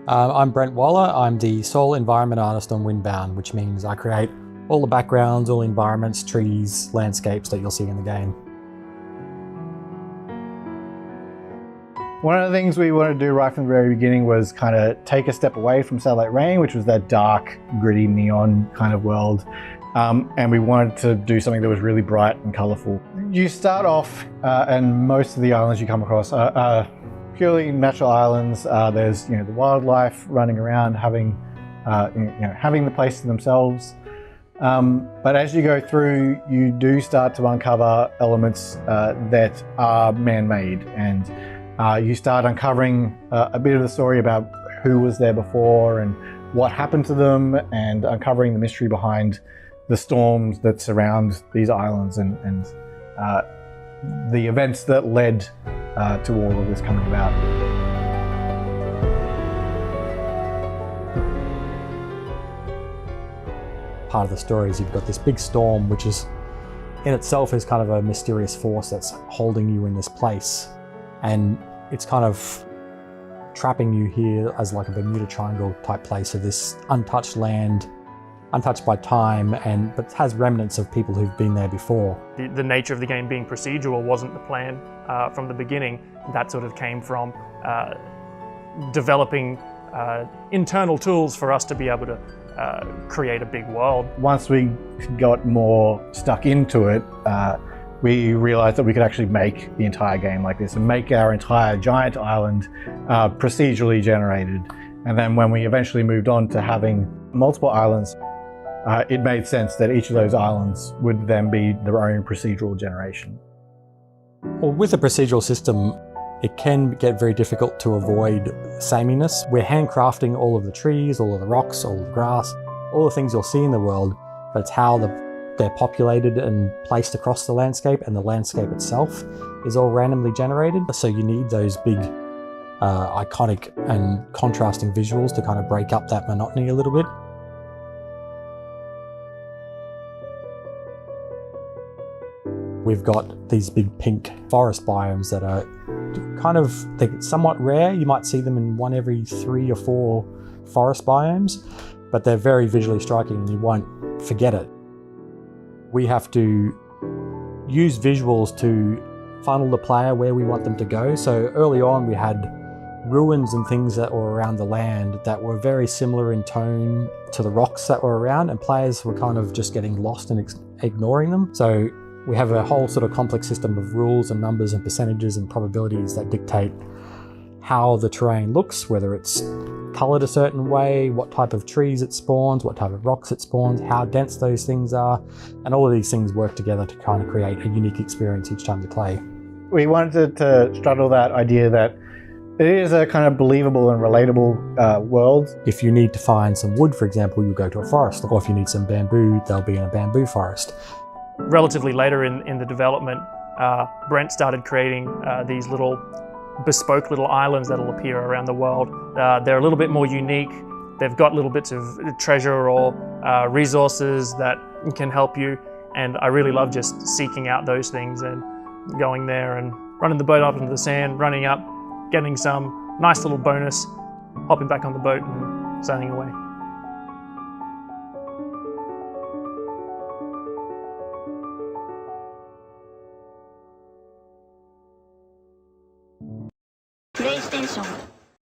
I'm Brent Waller. I'm the sole environment artist on Windbound, which means I create all the backgrounds, all the environments, trees, landscapes that you'll see in the game. One of the things we wanted to do right from the very beginning was kind of take a step away from Satellite Rain, which was that dark, gritty, neon kind of world. And we wanted to do something that was really bright and colorful. You start off, and most of the islands you come across are purely natural islands. There's the wildlife running around, having the place to themselves. But as you go through, you do start to uncover elements that are man-made, and you start uncovering a bit of the story about who was there before and what happened to them, and uncovering the mystery behind the storms that surround these islands and the events that led to all of this coming about. Part of the story is you've got this big storm, which is in itself is kind of a mysterious force that's holding you in this place, and it's kind of trapping you here as like a Bermuda Triangle type place of this untouched land, untouched by time, but has remnants of people who've been there before. The nature of the game being procedural wasn't the plan from the beginning. That sort of came from developing internal tools for us to be able to create a big world. Once we got more stuck into it, we realized that we could actually make the entire game like this and make our entire giant island procedurally generated. And then when we eventually moved on to having multiple islands, it made sense that each of those islands would then be their own procedural generation. Well, with a procedural system, it can get very difficult to avoid sameness. We're handcrafting all of the trees, all of the rocks, all of the grass, all the things you'll see in the world, but it's how they're populated and placed across the landscape, and the landscape itself is all randomly generated. So you need those big, iconic and contrasting visuals to kind of break up that monotony a little bit. We've got these big pink forest biomes that are they're somewhat rare. You might see them in one every 3 or 4 forest biomes, but they're very visually striking and you won't forget it. We have to use visuals to funnel the player where we want them to go. So early on we had ruins and things that were around the land that were very similar in tone to the rocks that were around, and players were kind of just getting lost and ignoring them. So we have a whole sort of complex system of rules and numbers and percentages and probabilities that dictate how the terrain looks, whether it's colored a certain way, what type of trees it spawns, what type of rocks it spawns, how dense those things are, and all of these things work together to kind of create a unique experience each time you play. We wanted to straddle that idea that it is a kind of believable and relatable world. If you need to find some wood, for example, you'll go to a forest, or if you need some bamboo, they'll be in a bamboo forest. Relatively later in the development, Brent started creating these little bespoke little islands that'll appear around the world. They're a little bit more unique. They've got little bits of treasure or resources that can help you, and I really love just seeking out those things and going there and running the boat up into the sand, running up, getting some nice little bonus, hopping back on the boat and sailing away. PlayStation